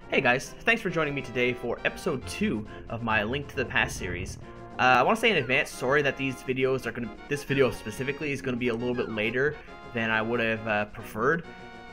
Hey guys, thanks for joining me today for episode 2 of my Link to the Past series. I want to say in advance, sorry that this video specifically is going to be a little bit later than I would have preferred,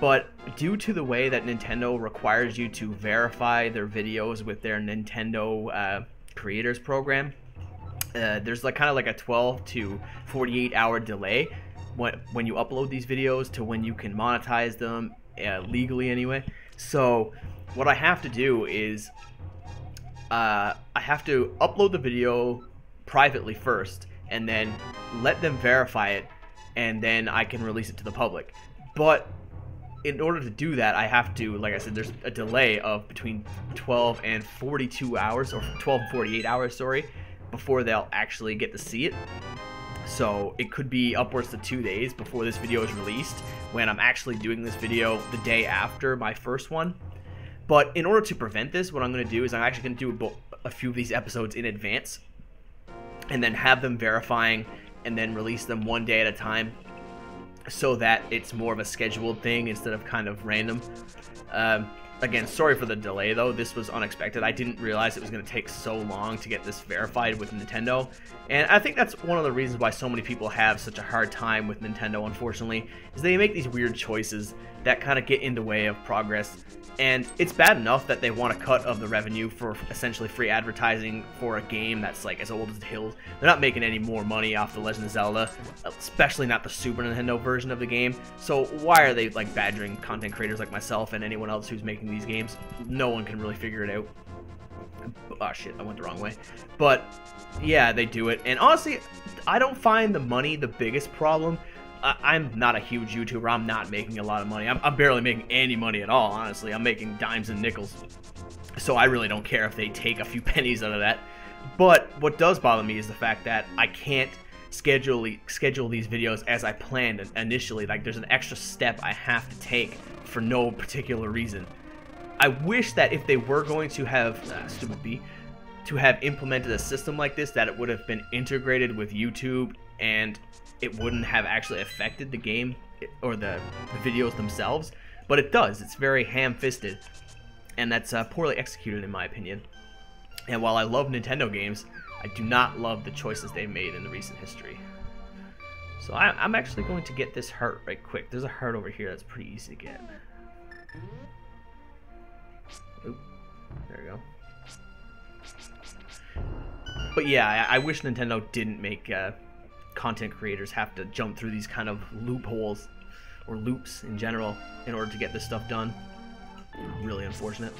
but due to the way that Nintendo requires you to verify their videos with their Nintendo Creators Program, there's kind of like a 12 to 48 hour delay when you upload these videos to when you can monetize them, legally anyway. So what I have to do is I have to upload the video privately first and then let them verify it, and then I can release it to the public. But in order to do that, I have to, like I said, there's a delay of between 12 and 42 hours, or 12 and 48 hours, sorry, before they'll actually get to see it. So it could be upwards to 2 days before this video is released, when I'm actually doing this video the day after my first one. But in order to prevent this, what I'm going to do is I'm actually going to do a few of these episodes in advance, and then have them verifying, and then release them one day at a time, so that it's more of a scheduled thing instead of kind of random. Again, sorry for the delay though, this was unexpected. I didn't realize it was going to take so long to get this verified with Nintendo, and I think that's one of the reasons why so many people have such a hard time with Nintendo, unfortunately, is they make these weird choices that kind of get in the way of progress. And it's bad enough that they want a cut of the revenue for essentially free advertising for a game that's like as old as the hills. They're not making any more money off The Legend of Zelda, especially not the Super Nintendo version of the game. So why are they like badgering content creators like myself and anyone else who's making these games? No one can really figure it out. Oh shit, I went the wrong way. But yeah, they do it. And honestly, I don't find the money the biggest problem. I'm not a huge YouTuber. I'm not making a lot of money. I'm barely making any money at all, honestly. I'm making dimes and nickels. So I really don't care if they take a few pennies out of that. But what does bother me is the fact that I can't schedule these videos as I planned initially. Like, there's an extra step I have to take for no particular reason. I wish that if they were going to have, to have implemented a system like this, that it would have been integrated with YouTube and it wouldn't have actually affected the game or the videos themselves, but it does. It's very ham-fisted, and that's poorly executed in my opinion. And while I love Nintendo games, I do not love the choices they've made in the recent history. So I'm actually going to get this heart right quick. There's a heart over here that's pretty easy to get. Oop, there we go. But yeah, I wish Nintendo didn't make content creators have to jump through these kind of loopholes or loops in general in order to get this stuff done. Really unfortunate.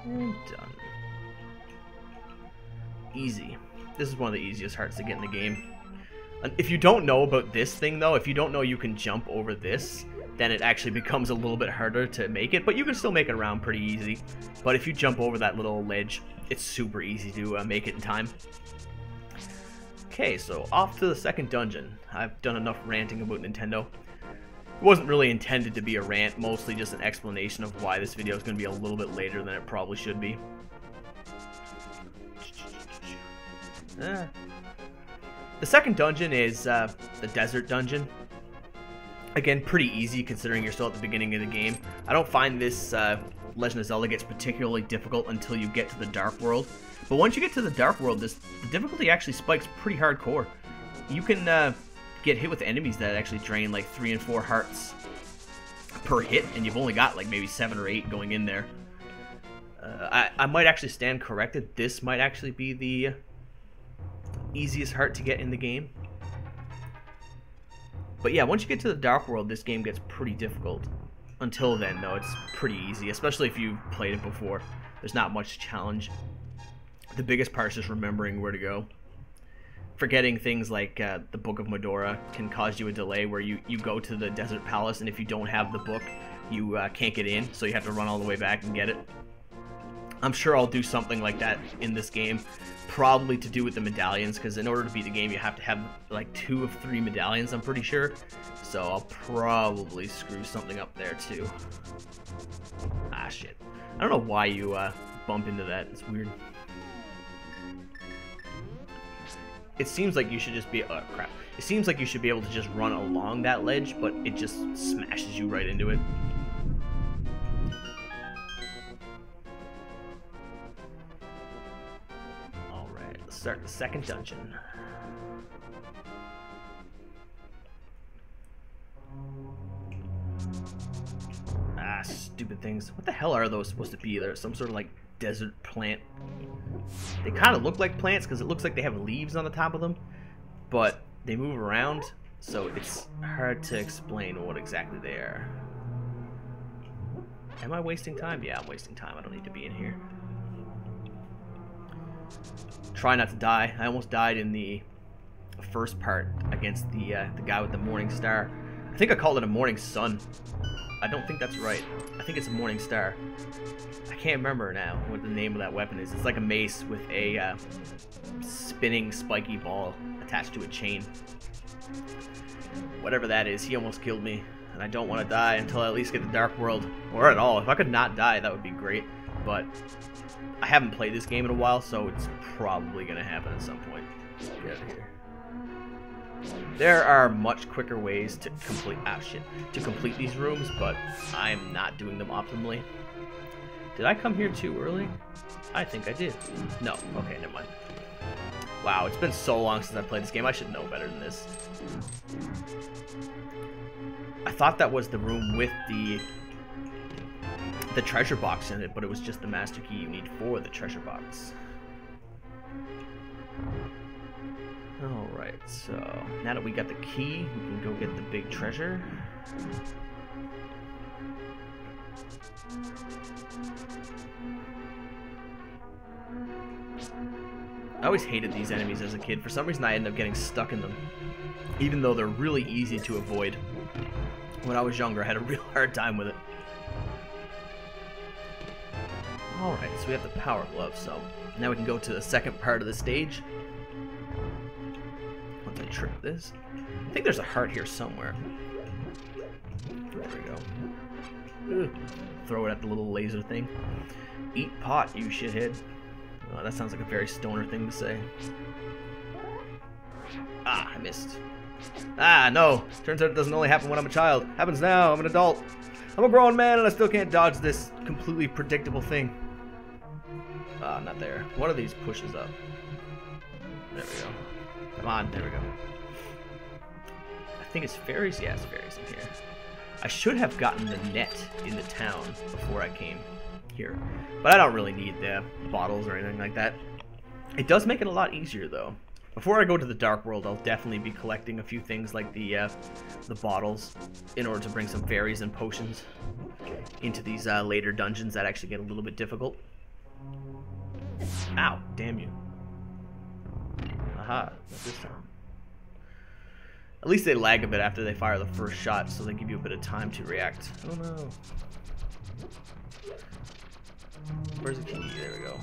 And done. Easy. This is one of the easiest hearts to get in the game. If you don't know about this thing though, if you don't know you can jump over this, then it actually becomes a little bit harder to make it, but you can still make it around pretty easy. But if you jump over that little ledge, it's super easy to make it in time. Okay, so off to the second dungeon. I've done enough ranting about Nintendo. It wasn't really intended to be a rant, mostly just an explanation of why this video is going to be a little bit later than it probably should be. The second dungeon is the desert dungeon. Again, pretty easy considering you're still at the beginning of the game. I don't find this Legend of Zelda gets particularly difficult until you get to the Dark World. But once you get to the Dark World, the difficulty actually spikes pretty hardcore. You can get hit with enemies that actually drain like 3 and 4 hearts per hit, and you've only got like maybe 7 or 8 going in there. I might actually stand corrected. This might actually be the easiest heart to get in the game. But yeah, once you get to the Dark World, this game gets pretty difficult. Until then, though, it's pretty easy, especially if you've played it before. There's not much challenge. The biggest part is just remembering where to go. Forgetting things like the Book of Medora can cause you a delay where you go to the Desert Palace, and if you don't have the book, you can't get in, so you have to run all the way back and get it. I'm sure I'll do something like that in this game, probably to do with the medallions, because in order to beat the game you have to have like 2 of 3 medallions, I'm pretty sure. So I'll probably screw something up there too. Ah shit. I don't know why you bump into that, it's weird. It seems like you should just be, oh crap. It seems like you should be able to just run along that ledge, but it just smashes you right into it. Alright, let's start the second dungeon. Ah, stupid things. What the hell are those supposed to be? They're some sort of like desert plant. They kind of look like plants because it looks like they have leaves on the top of them, but they move around, so it's hard to explain what exactly they are. Am I wasting time? Yeah, I'm wasting time. I don't need to be in here. Try not to die. I almost died in the first part against the guy with the morning star. I think I called it a morning sun. I don't think that's right. I think it's a morning star. I can't remember now what the name of that weapon is. It's like a mace with a spinning spiky ball attached to a chain. Whatever that is, he almost killed me, and I don't want to die until I at least get the Dark World, or at all. If I could not die, that would be great, but I haven't played this game in a while, so it's probably going to happen at some point. Get out of here. There are much quicker ways to complete these rooms, but I'm not doing them optimally. Did I come here too early? I think I did. No. Okay, never mind. Wow, it's been so long since I played this game. I should know better than this. I thought that was the room with the treasure box in it, but it was just the master key you need for the treasure box. Alright, so now that we got the key, we can go get the big treasure. I always hated these enemies as a kid. For some reason I ended up getting stuck in them, even though they're really easy to avoid. When I was younger, I had a real hard time with it. Alright, so we have the power glove, so now we can go to the second part of the stage. Once I trip this. I think there's a heart here somewhere. There we go. Ugh. Throw it at the little laser thing. Eat pot, you shithead. Oh, that sounds like a very stoner thing to say. Ah, I missed. Ah, no. Turns out it doesn't only happen when I'm a child. Happens now. I'm an adult. I'm a grown man and I still can't dodge this completely predictable thing. Ah, not there. One of these pushes up. There we go. Come on, there we go. I think it's fairies. Yeah, it's fairies in here. I should have gotten the net in the town before I came here, but I don't really need the bottles or anything like that. It does make it a lot easier though. Before I go to the Dark World, I'll definitely be collecting a few things like the bottles in order to bring some fairies and potions into these later dungeons that actually get a little bit difficult. Ow, damn you. Aha, not this time. At least they lag a bit after they fire the first shot, so they give you a bit of time to react. Oh no. Where's the key? There we go.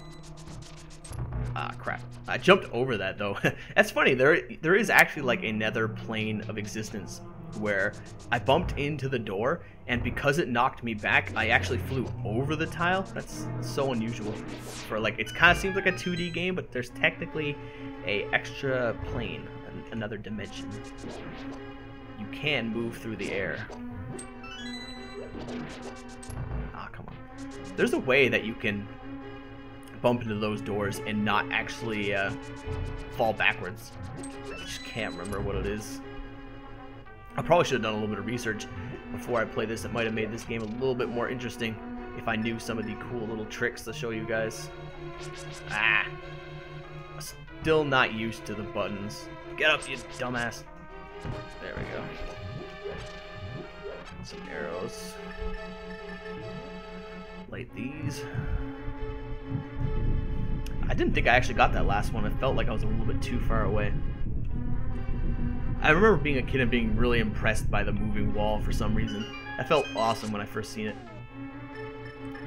Ah, crap. I jumped over that, though. That's funny. There is actually like a nether plane of existence where I bumped into the door, and because it knocked me back, I actually flew over the tile. That's so unusual. For like, it kind of seems like a 2D game, but there's technically a extra plane, another dimension. You can move through the air. Ah, come on. There's a way that you can bump into those doors and not actually fall backwards. I just can't remember what it is. I probably should have done a little bit of research before I play this. It might have made this game a little bit more interesting if I knew some of the cool little tricks to show you guys. Ah! Still not used to the buttons. Get up, you dumbass. There we go. Some arrows. Light these. I didn't think I actually got that last one. It felt like I was a little bit too far away. I remember being a kid and being really impressed by the moving wall for some reason. That felt awesome when I first seen it.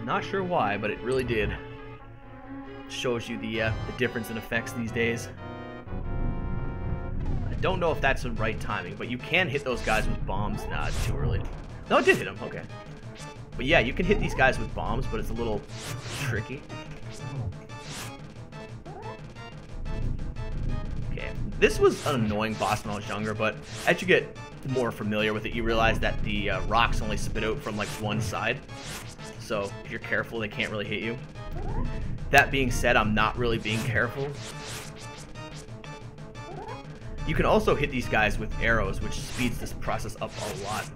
Not sure why, but it really did. Shows you the difference in effects these days. I don't know if that's the right timing, but you can hit those guys with bombs. Nah, it's too early. No, I did hit them. Okay. But yeah, you can hit these guys with bombs, but it's a little tricky. Okay, This was an annoying boss when I was younger, but as you get more familiar with it, you realize that the rocks only spit out from like one side. So if you're careful, they can't really hit you. That being said, I'm not really being careful. You can also hit these guys with arrows, which speeds this process up a lot.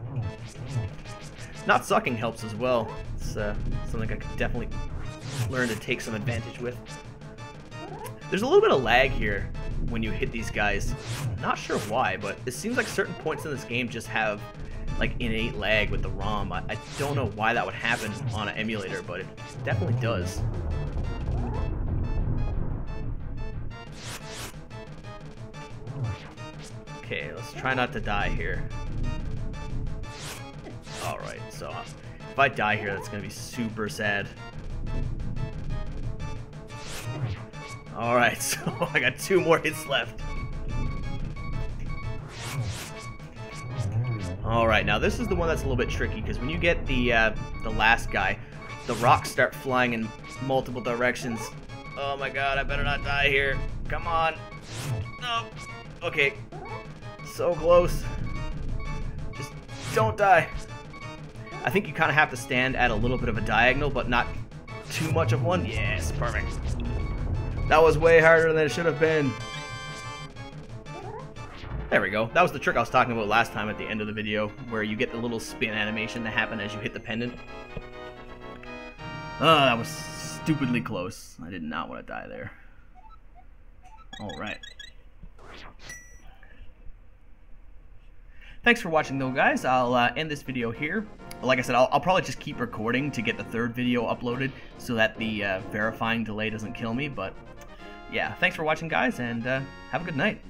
Not sucking helps as well. It's something I could definitely learn to take some advantage with. There's a little bit of lag here when you hit these guys. Not sure why, but it seems like certain points in this game just have like innate lag with the ROM. I don't know why that would happen on an emulator, but it definitely does. Okay, let's try not to die here. Alright, so if I die here, that's going to be super sad. Alright, so I got 2 more hits left. Alright, now this is the one that's a little bit tricky, because when you get the last guy, the rocks start flying in multiple directions. Oh my god, I better not die here. Come on. No. Okay. So close. Just don't die. I think you kind of have to stand at a little bit of a diagonal, but not too much of one. Yes, perfect. That was way harder than it should have been. There we go. That was the trick I was talking about last time at the end of the video, where you get the little spin animation to happen as you hit the pendant. Oh, that was stupidly close. I did not want to die there. Alright. Thanks for watching though, guys. I'll end this video here. Like I said, I'll probably just keep recording to get the 3rd video uploaded so that the verifying delay doesn't kill me. But yeah, thanks for watching, guys, and have a good night.